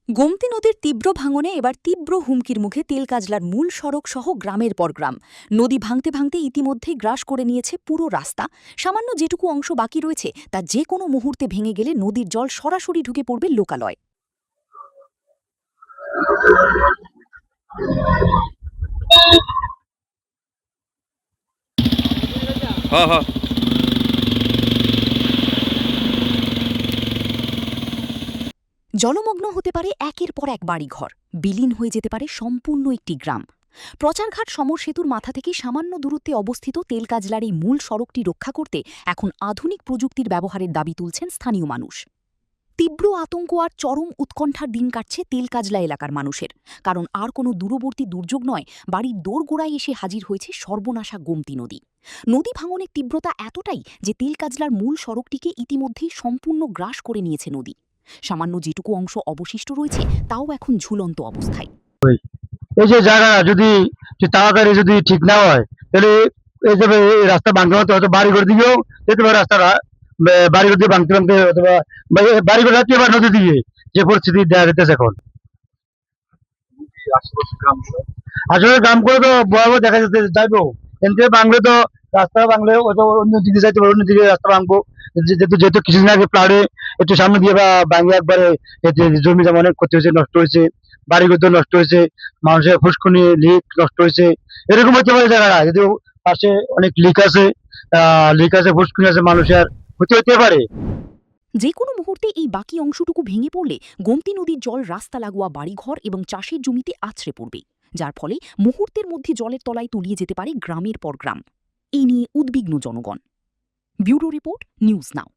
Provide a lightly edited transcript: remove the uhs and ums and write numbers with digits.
গোমতী নদীর তীব্র ভাঙনে এবার তীব্র হুমকির মুখে তেলকাজলার মূল সড়ক সহ গ্রামের পর গ্রাম। নদী ভাঙতে ভাঙতে ইতিমধ্যেই গ্রাস করে নিয়েছে পুরো রাস্তা। সামান্য যেটুকু অংশ বাকি রয়েছে তা যে কোনো মুহূর্তে ভেঙে গেলে নদীর জল সরাসরি ঢুকে পড়বে লোকালয়। হ্যাঁ হ্যাঁ জলমগ্ন হতে পারে একের পর এক বাড়িঘর, বিলীন হয়ে যেতে পারে সম্পূর্ণ একটি গ্রাম। প্রচারঘাট সমর সেতুর মাথা থেকে সামান্য দূরত্বে অবস্থিত তেলকাজলার এই মূল সড়কটি রক্ষা করতে এখন আধুনিক প্রযুক্তির ব্যবহারের দাবি তুলছেন স্থানীয় মানুষ। তীব্র আতঙ্ক আর চরম উৎকণ্ঠার দিন কাটছে তেলকাজলা এলাকার মানুষের, কারণ আর কোনো দূরবর্তী দুর্যোগ নয়, বাড়ির দোরগোড়ায় এসে হাজির হয়েছে সর্বনাশা গোমতী নদী। নদী ভাঙনের তীব্রতা এতটাই যে তেলকাজলার মূল সড়কটিকে ইতিমধ্যেই সম্পূর্ণ গ্রাস করে নিয়েছে নদী। সামান্য যেটুকু অংশ অবশিষ্ট রয়েছে তাও এখন ঝুলন্ত অবস্থায়। এই যে জায়গা যদি তাড়াতাড়ি যদি ঠিক না হয়, তাহলে এই যে এই রাস্তা ভাঙতে ভাঙতে হয়তো বাড়িঘর দিকেও যেতে পারে রাস্তাটা, বাড়িঘর দিয়ে ভাঙতে ভাঙতে অথবা বাড়িঘর যাচ্ছে এবার নদী দিয়ে, যে পরিস্থিতি দেখা যেতেছে এখন। আসলে গ্রাম করে তো ভয়াবহ দেখা যেতে যাইবো, কিন্তু ভাঙলে তো রাস্তা ভাঙলে হয়তো অন্য দিকে যাইতে পারে, অন্য দিকে রাস্তা ভাঙবো। যেহেতু যেহেতু কিছুদিন আগে প্লাড়ে একটু সামনে দিয়ে বা ভাঙে একবারে এতে জমি জমা অনেক ক্ষতি হয়েছে, নষ্ট হয়েছে, বাড়িঘর নষ্ট হয়েছে, মানুষের ফুসকুনি লিক নষ্ট হয়েছে। এরকম হতে পারে জায়গাটা, যদিও পাশে অনেক লিক আছে, ফুসকুনি আছে, মানুষের ক্ষতি হতে পারে। যে কোনো মুহূর্তে এই বাকি অংশটুকু ভেঙে পড়লে গোমতী নদীর জল রাস্তা লাগোয়া বাড়িঘর এবং চাষের জমিতে আছড়ে পড়বে, যার ফলে মুহূর্তের মধ্যে জলের তলায় তলিয়ে যেতে পারে গ্রামের পর গ্রাম। এই নিয়ে উদ্বিগ্ন জনগণ। Bureau report, news now.